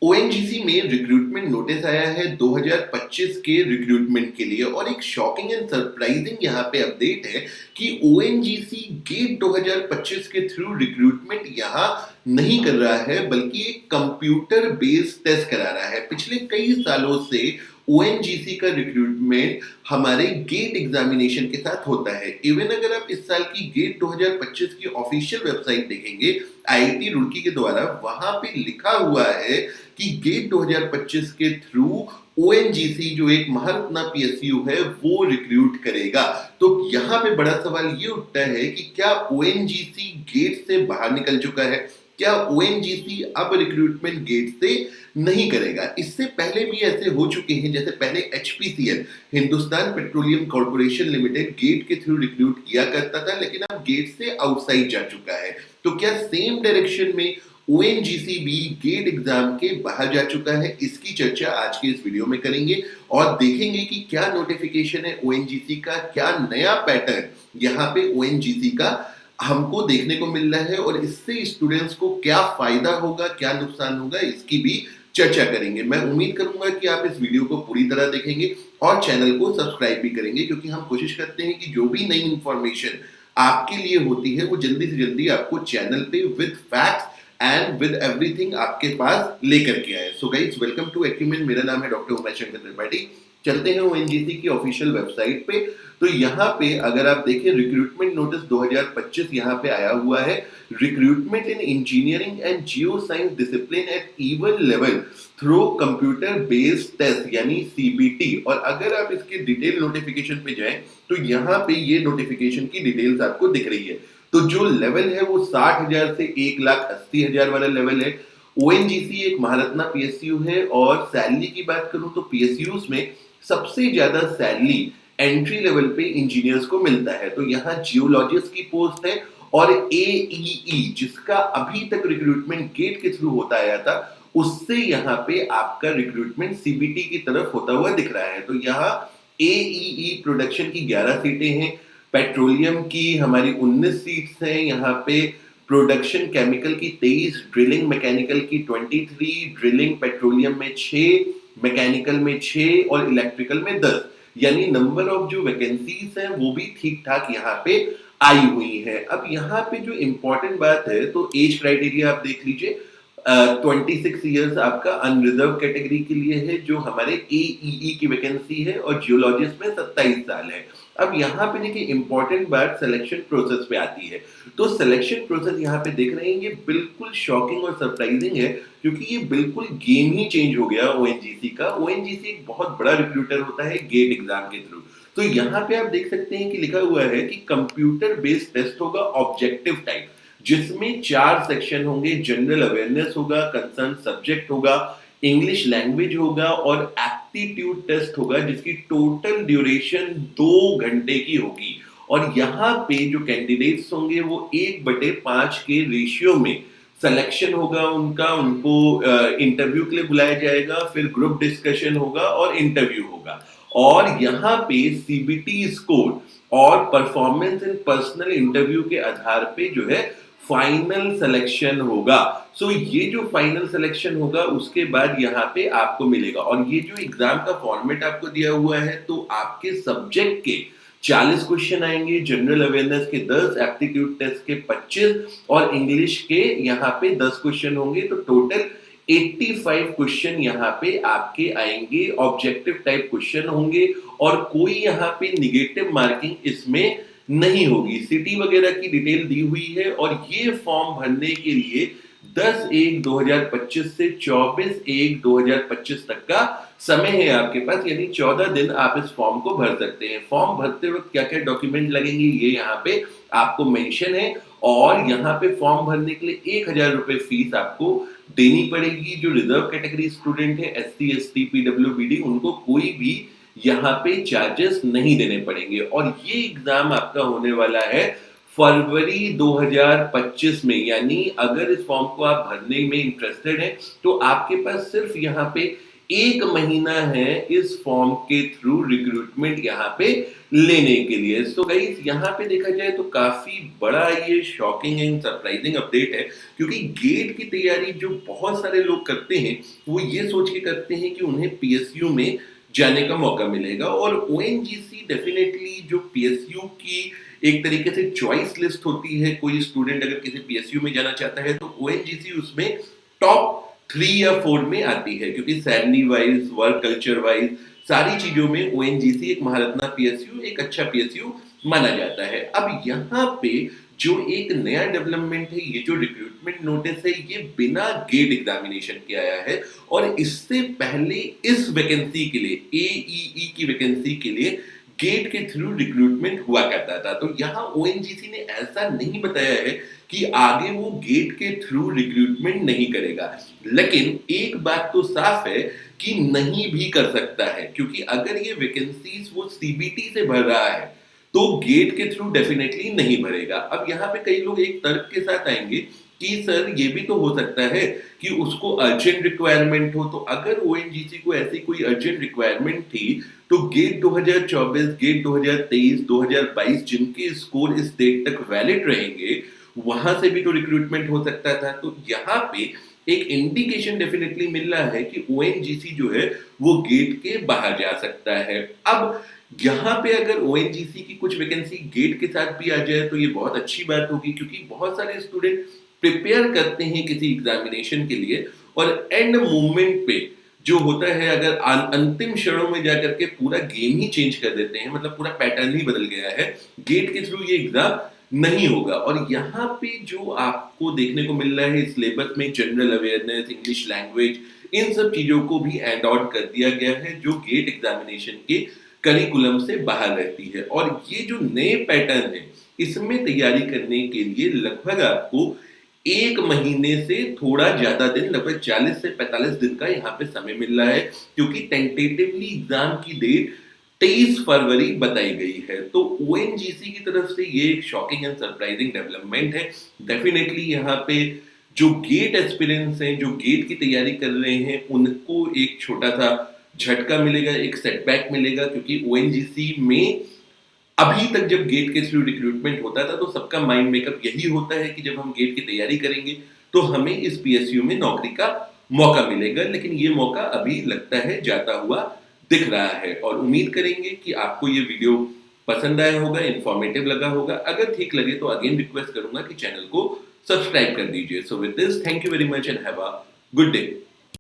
ONGC में recruitment notice आया है 2025 के रिक्रूटमेंट के लिए और एक शॉकिंग एंड सरप्राइजिंग यहाँ पे अपडेट है कि ओएनजीसी गेट 2025 के थ्रू रिक्रूटमेंट यहाँ नहीं कर रहा है बल्कि एक कंप्यूटर बेस्ड टेस्ट करा रहा है। पिछले कई सालों से ओएनजीसी का रिक्रूटमेंट हमारे गेट एग्जामिनेशन के साथ होता है। इवन अगर आप इस साल की गेट 2025 की ऑफिशियल वेबसाइट देखेंगे आईआईटी रुड़की के द्वारा, वहां पे लिखा हुआ है कि गेट 2025 के थ्रू ओएनजीसी जो एक महारत्ना पीएसयू है वो रिक्रूट करेगा। तो यहाँ पे बड़ा सवाल ये उठता है कि क्या ओएनजीसी गेट से बाहर निकल चुका है? क्या ओएनजीसी अब रिक्रूटमेंट गेट से नहीं करेगा? इससे पहले भी ऐसे हो चुके हैं, जैसे पहले HPCL Hindustan petroleum corporation limited GATE के थ्रू रिक्रूट किया करता था, लेकिन अब गेट से आउटसाइड जा चुका है। तो क्या सेम डायरेक्शन में ओएनजीसी भी गेट एग्जाम के बाहर जा चुका है? इसकी चर्चा आज के इस वीडियो में करेंगे और देखेंगे कि क्या नोटिफिकेशन है ओएनजीसी का, क्या नया पैटर्न यहाँ पे ओएनजीसी का हमको देखने को मिल रहा है और इससे स्टूडेंट्स को क्या फायदा होगा, क्या नुकसान होगा, इसकी भी चर्चा करेंगे। मैं उम्मीद करूंगा कि आप इस वीडियो को पूरी तरह देखेंगे और चैनल को सब्सक्राइब भी करेंगे, क्योंकि हम कोशिश करते हैं कि जो भी नई इंफॉर्मेशन आपके लिए होती है वो जल्दी से जल्दी आपको चैनल पे with facts and with everything आपके पास लेकर के आए। So guys, welcome to Acumen. मेरा नाम है डॉक्टर उमेश शंकर त्रिपाठी। चलते हैं ओएनजीसी की ऑफिशियल वेबसाइट पे। तो यहाँ पे अगर आप देखें रिक्रूटमेंट नोटिस 2025 यहाँ पे आया हुआ है। Recruitment in engineering and geo science discipline at even level through computer based test यानी सीबीटी। और अगर आप इसके डिटेल नोटिफिकेशन पे जाएं तो यहाँ पे ये नोटिफिकेशन की डिटेल्स आपको दिख रही है। तो जो लेवल है वो 60,000 से 1,80,000 वाला लेवल है। ओएनजीसी एक महारत्ना पीएसयू है और सैलरी की बात करूं तो पीएसयूज में सबसे ज्यादा सैलरी एंट्री लेवल पे इंजीनियर्स को मिलता है। तो यहाँ जियोलॉजिस्ट की पोस्ट है और एईई जिसका अभी तक रिक्रूटमेंट गेट के थ्रू होता आया था, उससे यहाँ पे आपका रिक्रूटमेंट सीबीटी की तरफ होता हुआ दिख रहा है। तो यहाँ एईई प्रोडक्शन की 11 सीटें हैं, पेट्रोलियम की हमारी 19 सीट्स हैं, यहाँ पे प्रोडक्शन केमिकल की 23, ड्रिलिंग मैकेनिकल की 23, ड्रिलिंग पेट्रोलियम में 6, मैकेनिकल में 6 और इलेक्ट्रिकल में 10। यानी नंबर ऑफ जो वैकेंसीज हैं वो भी ठीक ठाक यहाँ पे आई हुई है। अब यहाँ पे जो इंपॉर्टेंट बात है तो एज क्राइटेरिया आप देख लीजिए। 26 ईयर्स आपका अनरिजर्व कैटेगरी के लिए है जो हमारे एईई की वैकेंसी है और जियोलॉजिस्ट में 27 साल है। अब यहाँ पे देखिए इंपॉर्टेंट बात सिलेक्शन प्रोसेस पे आती है। तो सिलेक्शन प्रोसेस यहाँ पे देख रहे हैं, ये बिल्कुल शॉकिंग और सरप्राइजिंग है क्योंकि ये बिल्कुल गेम ही चेंज हो गया ओएनजीसी का। ओएनजीसी एक बहुत बड़ा रिक्रूटर होता है गेट एग्जाम के थ्रू। तो यहाँ पे आप देख सकते हैं कि लिखा हुआ है कि कंप्यूटर बेस्ड टेस्ट होगा ऑब्जेक्टिव टाइप, जिसमें 4 सेक्शन होंगे। जनरल अवेयरनेस होगा, कंसर्न सब्जेक्ट होगा, इंग्लिश लैंग्वेज होगा और एप्टीट्यूड टेस्ट होगा, जिसकी टोटल ड्यूरेशन 2 घंटे की होगी। और यहाँ पे जो कैंडिडेट्स होंगे वो 1/5 के रेशियो में सिलेक्शन होगा उनका, उनको इंटरव्यू के लिए बुलाया जाएगा, फिर ग्रुप डिस्कशन होगा और इंटरव्यू होगा। और यहाँ पे सीबीटी स्कोर और परफॉर्मेंस इन पर्सनल इंटरव्यू के आधार पे जो है फाइनल सिलेक्शन होगा। सो ये जो फाइनल सिलेक्शन होगा उसके बाद यहाँ पे आपको मिलेगा। और ये जो एग्जाम का फॉर्मेट आपको दिया हुआ है तो आपके सब्जेक्ट के 40 क्वेश्चन आएंगे, जनरल अवेयरनेस के 10, एप्टीट्यूड टेस्ट के 25 और इंग्लिश के यहाँ पे 10 क्वेश्चन होंगे। तो टोटल 85 क्वेश्चन यहाँ पे आपके आएंगे, ऑब्जेक्टिव टाइप क्वेश्चन होंगे और कोई यहाँ पे निगेटिव मार्किंग इसमें नहीं होगी। सिटी वगैरह की डिटेल दी हुई है और ये फॉर्म भरने के लिए 10/1/2025 से 24/1/2025 तक का समय है आपके पास, यानी 14 दिन आप इस फॉर्म को भर सकते हैं। फॉर्म भरते वक्त क्या क्या डॉक्यूमेंट लगेंगे ये यहाँ पे आपको मेंशन है। और यहाँ पे फॉर्म भरने के लिए 1,000 रुपए फीस आपको देनी पड़ेगी। जो रिजर्व कैटेगरी स्टूडेंट है, SC ST PWBD, उनको कोई भी यहाँ पे चार्जेस नहीं देने पड़ेंगे। और ये एग्जाम आपका होने वाला है फरवरी 2025 में। यानी अगर इस फॉर्म को आप भरने में इंटरेस्टेड हैं तो आपके पास सिर्फ यहाँ पे 1 महीना है इस फॉर्म के थ्रू रिक्रूटमेंट यहाँ पे लेने के लिए। सो गाइस यहाँ पे देखा जाए तो काफ़ी बड़ा ये शॉकिंग एंड सरप्राइजिंग अपडेट है, क्योंकि गेट की तैयारी जो बहुत सारे लोग करते हैं, वो ये सोच के करते हैं कि उन्हें पीएसयू में जाने का मौका मिलेगा, और ओएनजीसी डेफिनेटली जो पीएसयू की एक तरीके से चॉइस लिस्ट होती है, कोई स्टूडेंट अगर किसी पीएसयू में जाना चाहता है तो ओएनजीसी उसमें टॉप 3 या 4 में आती है, क्योंकि salary wise, work culture wise, सारी चीजों में ओएनजीसी एक महारत्ना पीएसयू, एक अच्छा पीएसयू माना जाता है। अब यहाँ पे जो एक नया डेवलपमेंट है, ये जो रिक्रूटमेंट नोटिस है, ये बिना गेट एग्जामिनेशन के आया है, और इससे पहले इस वैकेंसी के लिए, एईई की वैकेंसी के लिए गेट के थ्रू रिक्रूटमेंट हुआ करता था। तो यहाँ ओएनजीसी ने ऐसा नहीं बताया है कि आगे वो गेट के थ्रू रिक्रूटमेंट नहीं करेगा, लेकिन एक बात तो साफ है कि नहीं भी कर सकता है, क्योंकि अगर ये वैकेंसीज वो सीबीटी से भर रहा है तो गेट के थ्रू डेफिनेटली नहीं भरेगा। अब यहाँ पे कई लोग एक तर्क के साथ आएंगे कि सर ये भी तो हो सकता है कि उसको अर्जेंट रिक्वायरमेंट हो, तो अगर ओएनजीसी को ऐसी कोई अर्जेंट रिक्वायरमेंट थी तो गेट 2024, गेट 2023, 2022 जिनके स्कोर इस डेट तक वैलिड रहेंगे, वहां से भी तो रिक्रूटमेंट हो सकता था। तो यहाँ पे एक इंडिकेशन डेफिनेटली मिल रहा है कि ओएनजीसी जो है वो गेट के बाहर जा सकता है। अब यहाँ पे अगर ओएनजीसी की कुछ वैकेंसी गेट के साथ भी आ जाए तो ये बहुत अच्छी बात होगी, क्योंकि बहुत सारे स्टूडेंट प्रिपेयर करते हैं किसी एग्जामिनेशन के लिए, और एंड मोमेंट पे जो होता है, अगर अंतिम क्षणों में जाकर के पूरा गेम ही चेंज कर देते हैं, मतलब पूरा पैटर्न ही बदल गया है, गेट के थ्रू ये एग्जाम नहीं होगा। और यहाँ पे जो आपको देखने को मिल रहा है सिलेबस में, जनरल अवेयरनेस, इंग्लिश लैंग्वेज, इन सब चीजों को भी एड ऑन कर दिया गया है जो गेट एग्जामिनेशन के करिकुलम से बाहर रहती है। और ये जो नए पैटर्न है, इसमें तैयारी करने के लिए लगभग आपको 1 महीने से थोड़ा ज्यादा दिन, लगभग 40 से 45 दिन का यहाँ पे समय मिल रहा है, क्योंकि टेंटेटिवली एग्जाम की डेट 23 फरवरी बताई गई है। तो ओएनजीसी की तरफ से ये एक शॉकिंग एंड सरप्राइजिंग डेवलपमेंट है। डेफिनेटली यहाँ पे जो गेट एस्पिरेंट्स हैं, जो गेट की तैयारी कर रहे हैं, उनको एक छोटा सा झटका मिलेगा, एक सेटबैक मिलेगा, क्योंकि ओएनजीसी में अभी तक जब गेट के थ्रू रिक्रूटमेंट होता था तो सबका माइंड मेकअप यही होता है कि जब हम गेट की तैयारी करेंगे तो हमें इस पीएसयू में नौकरी का मौका मिलेगा, लेकिन ये मौका अभी लगता है जाता हुआ दिख रहा है। और उम्मीद करेंगे कि आपको ये वीडियो पसंद आया होगा, इंफॉर्मेटिव लगा होगा। अगर ठीक लगे तो अगेन रिक्वेस्ट करूंगा कि चैनल को सब्सक्राइब कर दीजिए। So with this, thank you very much and have a good day.